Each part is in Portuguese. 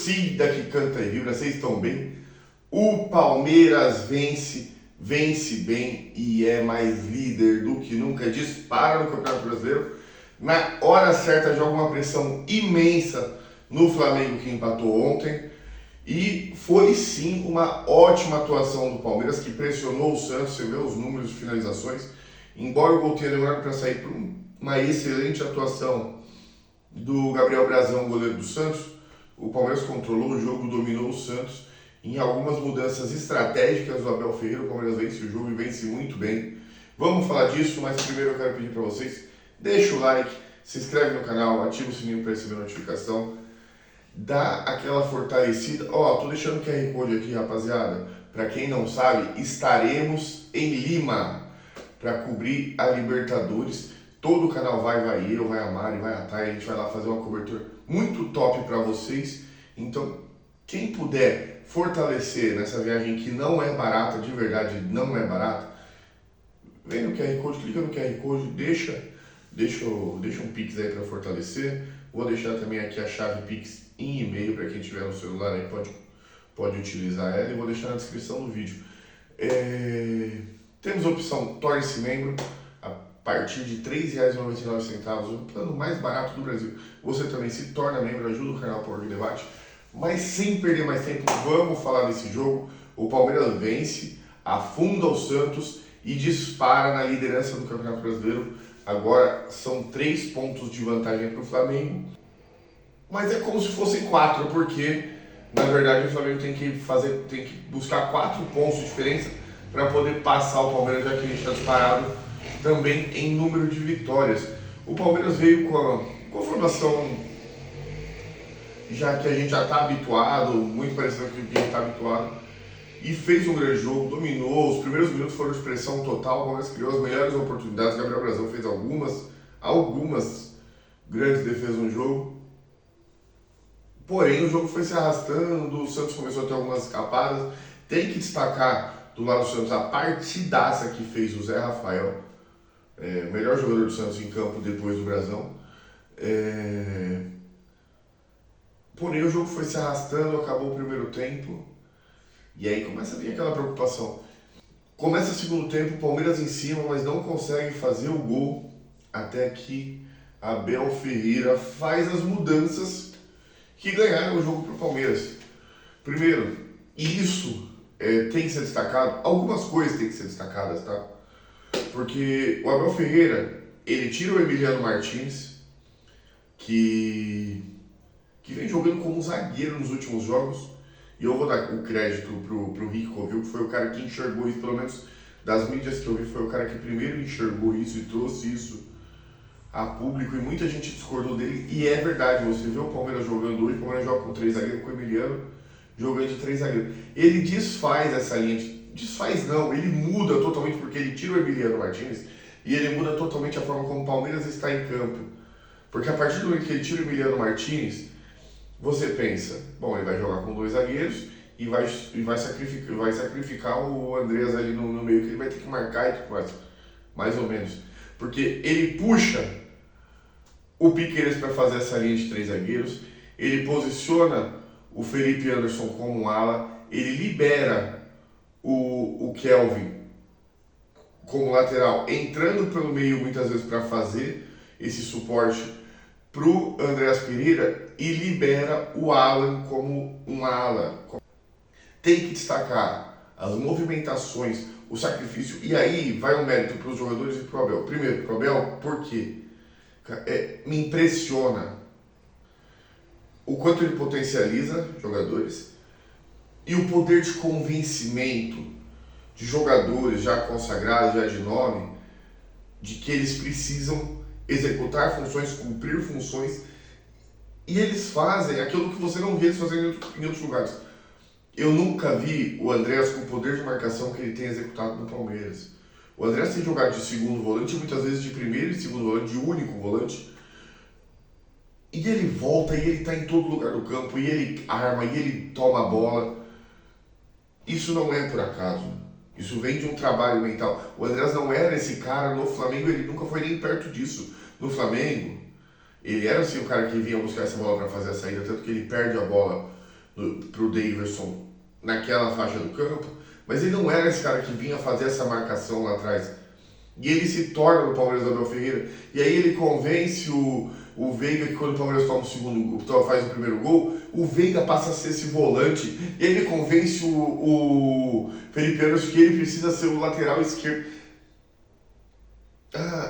torcida que canta e vibra, vocês estão bem? O Palmeiras vence bem e é mais líder do que nunca, dispara no Campeonato Brasileiro. Na hora certa joga uma pressão imensa no Flamengo, que empatou ontem. E foi sim uma ótima atuação do Palmeiras, que pressionou o Santos. Você vê os números de finalizações. Embora o gol tenha demorado para sair, por uma excelente atuação do Gabriel Brazão, goleiro do Santos, o Palmeiras controlou o jogo, dominou o Santos. Em algumas mudanças estratégicas do Abel Ferreira, o Palmeiras vence o jogo e vence muito bem. Vamos falar disso, mas primeiro eu quero pedir para vocês, deixa o like, se inscreve no canal, ativa o sininho para receber notificação, dá aquela fortalecida. Tô deixando o QR Code aqui, rapaziada. Para quem não sabe, estaremos em Lima para cobrir a Libertadores. Todo o canal vai eu, vai a Mari, vai a Thay, a gente vai lá fazer uma cobertura muito top para vocês. Então, quem puder fortalecer nessa viagem que não é barata, de verdade não é barata, vem no QR Code, clica no QR Code, deixa um Pix aí para fortalecer. Vou deixar também aqui a chave Pix em e-mail para quem tiver no celular aí pode utilizar ela, e vou deixar na descrição do vídeo. Temos a opção Torne-se Membro a partir de R$ 3,99, o plano mais barato do Brasil. Você também se torna membro, ajuda o canal Power Debate. Mas sem perder mais tempo, vamos falar desse jogo. O Palmeiras vence, afunda o Santos e dispara na liderança do Campeonato Brasileiro. Agora são 3 pontos de vantagem para o Flamengo. Mas é como se fossem 4, porque na verdade o Flamengo tem que buscar 4 pontos de diferença para poder passar o Palmeiras, já que a gente está disparado também em número de vitórias. O Palmeiras veio com a formação já que a gente já está habituado, muito parecido com o que a gente está habituado, e fez um grande jogo, dominou. Os primeiros minutos foram de pressão total, o Palmeiras criou as melhores oportunidades. Gabriel Brazão fez algumas grandes defesas no jogo. Porém, o jogo foi se arrastando, o Santos começou a ter algumas escapadas. Tem que destacar do lado do Santos a partidaça que fez o Zé Rafael, o melhor jogador do Santos em campo depois do Brazão. Porém, o jogo foi se arrastando, acabou o primeiro tempo, e aí começa a vir aquela preocupação. Começa o segundo tempo, o Palmeiras em cima, mas não consegue fazer o gol, até que Abel Ferreira faz as mudanças que ganharam o jogo para o Palmeiras. Primeiro, e isso tem que ser destacado, algumas coisas têm que ser destacadas, tá? Porque o Abel Ferreira, ele tira o Emiliano Martins, que vem jogando como zagueiro nos últimos jogos, e eu vou dar o crédito pro Rico, viu? Que foi o cara que enxergou isso, pelo menos das mídias que eu vi, foi o cara que primeiro enxergou isso e trouxe isso a público, e muita gente discordou dele, e é verdade. Você vê o Palmeiras jogando hoje, o Palmeiras joga com 3 zagueiros, com o Emiliano jogando de 3 zagueiros. Ele desfaz essa linha, ele muda totalmente, porque ele tira o Emiliano Martins, e ele muda totalmente a forma como o Palmeiras está em campo. Porque a partir do momento que ele tira o Emiliano Martins, você pensa, bom, ele vai jogar com 2 zagueiros e vai sacrificar o Andreas ali no meio, que ele vai ter que marcar e tudo mais ou menos. Porque ele puxa o Piquerez para fazer essa linha de 3 zagueiros, ele posiciona o Felipe Anderson como um ala, ele libera o Kelvin como lateral, entrando pelo meio muitas vezes para fazer esse suporte para o Andreas Pereira, e libera o Alan como um ala. Tem que destacar as movimentações, o sacrifício, e aí vai um mérito para os jogadores e para o Abel. Primeiro, para o Abel, porque me impressiona o quanto ele potencializa jogadores e o poder de convencimento de jogadores já consagrados, já de nome, de que eles precisam executar funções, cumprir funções, e eles fazem aquilo que você não vê eles fazendo em outros lugares. Eu nunca vi o Andreas com o poder de marcação que ele tem executado no Palmeiras. O Andreas tem jogado de segundo volante, muitas vezes de primeiro e segundo volante, de único volante, e ele volta, e ele está em todo lugar do campo, e ele arma, e ele toma a bola. Isso não é por acaso. Isso vem de um trabalho mental. O Andreas não era esse cara no Flamengo, ele nunca foi nem perto disso. No Flamengo, ele era assim o cara que vinha buscar essa bola para fazer a saída, tanto que ele perde a bola pro Daverson naquela faixa do campo, mas ele não era esse cara que vinha fazer essa marcação lá atrás. E ele se torna no Palmeiras do Abel Ferreira, e aí ele convence o Veiga que quando o Palmeiras toma o segundo, faz o primeiro gol, o Veiga passa a ser esse volante, e aí ele convence o Felipe Anderson que ele precisa ser o lateral esquerdo.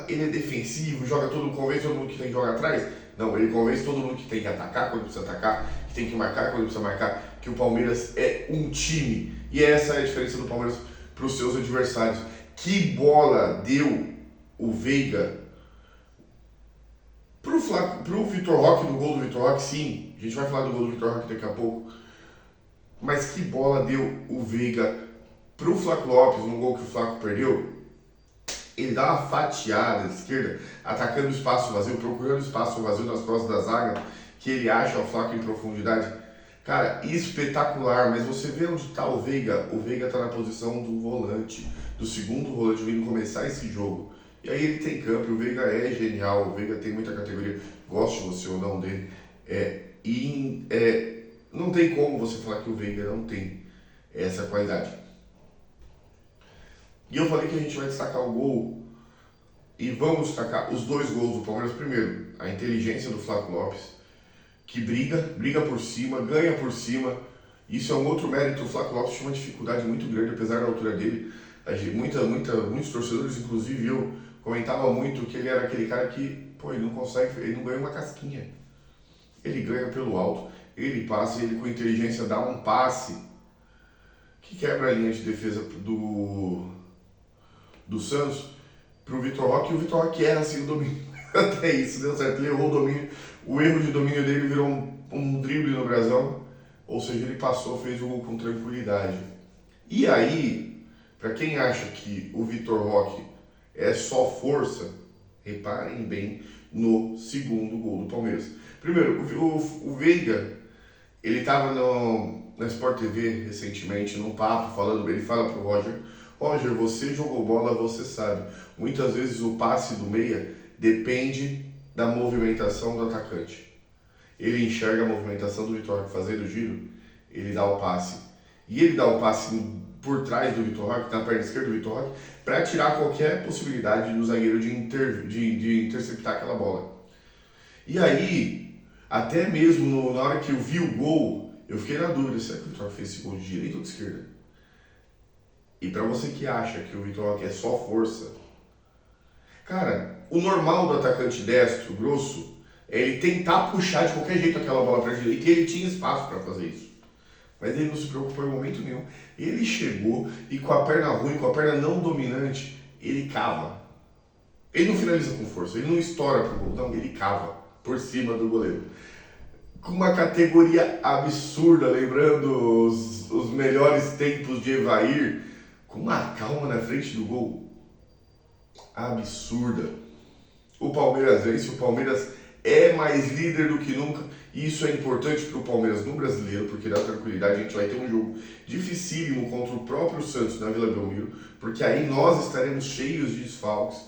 Ele é defensivo, joga todo, convence todo mundo que tem que jogar atrás. Não, ele convence todo mundo que tem que atacar quando precisa atacar, que tem que marcar quando precisa marcar, que o Palmeiras é um time. E essa é a diferença do Palmeiras para os seus adversários. Que bola deu o Veiga pro Vitor Roque, no gol do Vitor Roque, sim. A gente vai falar do gol do Vitor Roque daqui a pouco. Mas que bola deu o Veiga pro Flaco Lopes, no gol que o Flaco perdeu. Ele dá uma fatiada de esquerda, atacando o espaço vazio, procurando o espaço vazio nas costas da zaga, que ele acha o Flaco em profundidade. Cara, espetacular, mas você vê onde está o Veiga está na posição do volante, do segundo volante, vindo começar esse jogo. E aí ele tem campo, o Veiga é genial, o Veiga tem muita categoria, goste você ou não dele. Não tem como você falar que o Veiga não tem essa qualidade. E eu falei que a gente vai destacar o gol, e vamos destacar os dois gols do Palmeiras. Primeiro, a inteligência do Flaco Lopes, que briga por cima, ganha por cima. Isso é um outro mérito. O Flaco Lopes tinha uma dificuldade muito grande, apesar da altura dele. Muitos torcedores, inclusive eu, comentavam muito que ele era aquele cara que, ele não consegue, ele não ganha uma casquinha. Ele ganha pelo alto, ele passa, ele com inteligência dá um passe que quebra a linha de defesa do Santos pro Vitor Roque, e o Vitor Roque erra assim o domínio. Até isso deu certo, ele errou o domínio, o erro de domínio dele virou um drible no brasão, ou seja, ele passou, fez o gol com tranquilidade. E aí, para quem acha que o Vitor Roque é só força, reparem bem no segundo gol do Palmeiras. Primeiro, o Veiga, ele estava na Sport TV recentemente, num papo, ele fala pro Roger, você jogou bola, você sabe. Muitas vezes o passe do meia depende da movimentação do atacante. Ele enxerga a movimentação do Vitor Roque fazendo o giro, ele dá o passe. E ele dá o passe por trás do Vitor Roque, na perna esquerda do Vitor Roque, para tirar qualquer possibilidade do zagueiro de interceptar aquela bola. E aí, até mesmo na hora que eu vi o gol, eu fiquei na dúvida, será que o Vitor Roque fez esse gol de direita ou de esquerda? E para você que acha que o Vitor Roque é só força, cara, o normal do atacante destro, grosso, é ele tentar puxar de qualquer jeito aquela bola para a direita, e ele tinha espaço para fazer isso. Mas ele não se preocupou em momento nenhum. Ele chegou e com a perna ruim, com a perna não dominante, ele cava. Ele não finaliza com força, ele não estoura pro gol, não, ele cava por cima do goleiro. Com uma categoria absurda, lembrando os melhores tempos de Evair, com uma calma na frente do gol absurda. O Palmeiras vence, o Palmeiras é mais líder do que nunca, e isso é importante para o Palmeiras no Brasileiro, porque dá tranquilidade. A gente vai ter um jogo dificílimo contra o próprio Santos na Vila Belmiro, porque aí nós estaremos cheios de desfalques.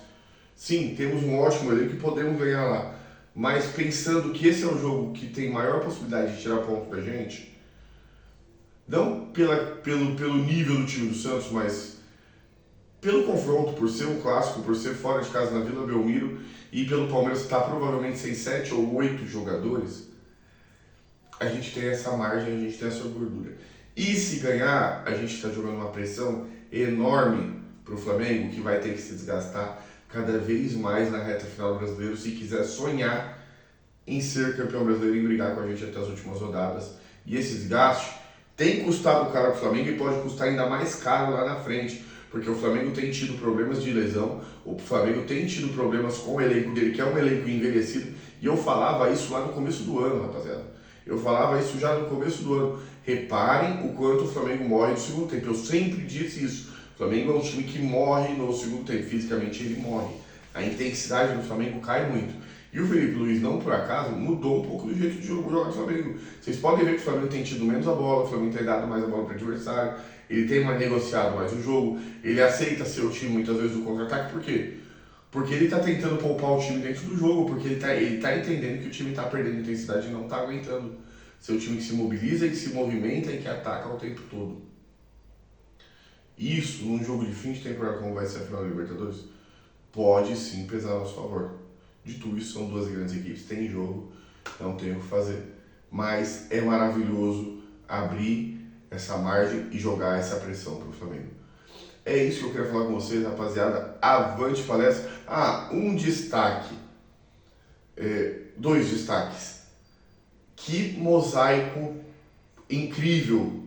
Sim, temos um ótimo elenco e podemos ganhar lá, mas pensando que esse é o jogo que tem maior possibilidade de tirar ponto da gente, não pelo nível do time do Santos, mas pelo confronto, por ser um clássico, por ser fora de casa na Vila Belmiro, e pelo Palmeiras estar provavelmente sem 7 ou 8 jogadores, a gente tem essa margem, a gente tem essa gordura. E se ganhar, a gente está jogando uma pressão enorme para o Flamengo, que vai ter que se desgastar cada vez mais na reta final do Brasileiro, se quiser sonhar em ser campeão brasileiro e brigar com a gente até as últimas rodadas. E esse desgaste tem custado caro para o Flamengo e pode custar ainda mais caro lá na frente, porque o Flamengo tem tido problemas de lesão, o Flamengo tem tido problemas com o elenco dele, que é um elenco envelhecido, e eu falava isso lá no começo do ano, rapaziada. Eu falava isso já no começo do ano. Reparem o quanto o Flamengo morre no segundo tempo. Eu sempre disse isso. O Flamengo é um time que morre no segundo tempo. Fisicamente ele morre. A intensidade do Flamengo cai muito. E o Felipe Luiz, não por acaso, mudou um pouco do jeito de jogar do Flamengo. Vocês podem ver que o Flamengo tem tido menos a bola, o Flamengo tem dado mais a bola para o adversário, ele tem negociado mais o jogo, ele aceita ser o time muitas vezes do contra-ataque. Por quê? Porque ele está tentando poupar o time dentro do jogo, porque ele tá entendendo que o time está perdendo intensidade e não está aguentando ser um time que se mobiliza, que se movimenta e que ataca o tempo todo. Isso, num jogo de fim de temporada como vai ser a final da Libertadores, pode sim pesar a nosso favor. Dito isso, são duas grandes equipes, tem jogo, não tem o que fazer. Mas é maravilhoso abrir essa margem e jogar essa pressão para o Flamengo. É isso que eu queria falar com vocês, rapaziada. Avante palestra. Um destaque. Dois destaques. Que mosaico incrível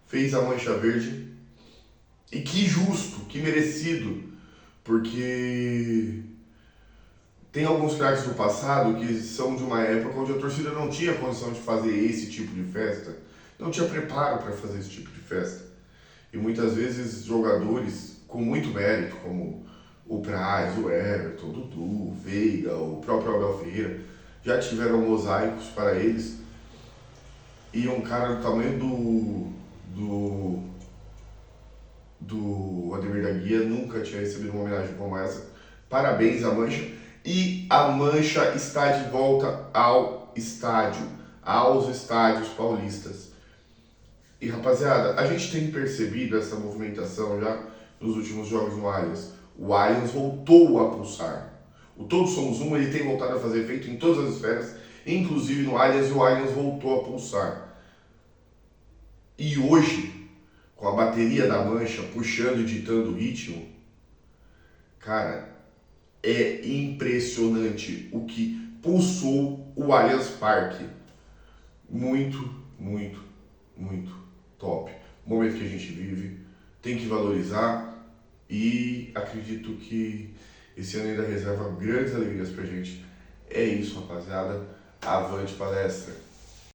fez a Mancha Verde. E que justo, que merecido. Porque tem alguns craques do passado que são de uma época onde a torcida não tinha condição de fazer esse tipo de festa. Não tinha preparo para fazer esse tipo de festa. E muitas vezes jogadores com muito mérito, como o Praz, o Everton, o Dudu, o Veiga, o próprio Abel Ferreira, já tiveram mosaicos para eles. E um cara do tamanho do Ademir da Guia nunca tinha recebido uma homenagem como essa. Parabéns à Mancha. E a Mancha está de volta ao estádio, aos estádios paulistas. E rapaziada, a gente tem percebido essa movimentação já nos últimos jogos no Allianz. O Allianz voltou a pulsar. O Todos Somos Um, ele tem voltado a fazer efeito em todas as esferas, inclusive no Allianz, e o Allianz voltou a pulsar. E hoje, com a bateria da Mancha puxando e ditando o ritmo, cara, é impressionante o que pulsou o Allianz Parque. Muito, muito, muito top. O momento que a gente vive, tem que valorizar e acredito que esse ano ainda reserva grandes alegrias pra gente. É isso, rapaziada. Avante palestra!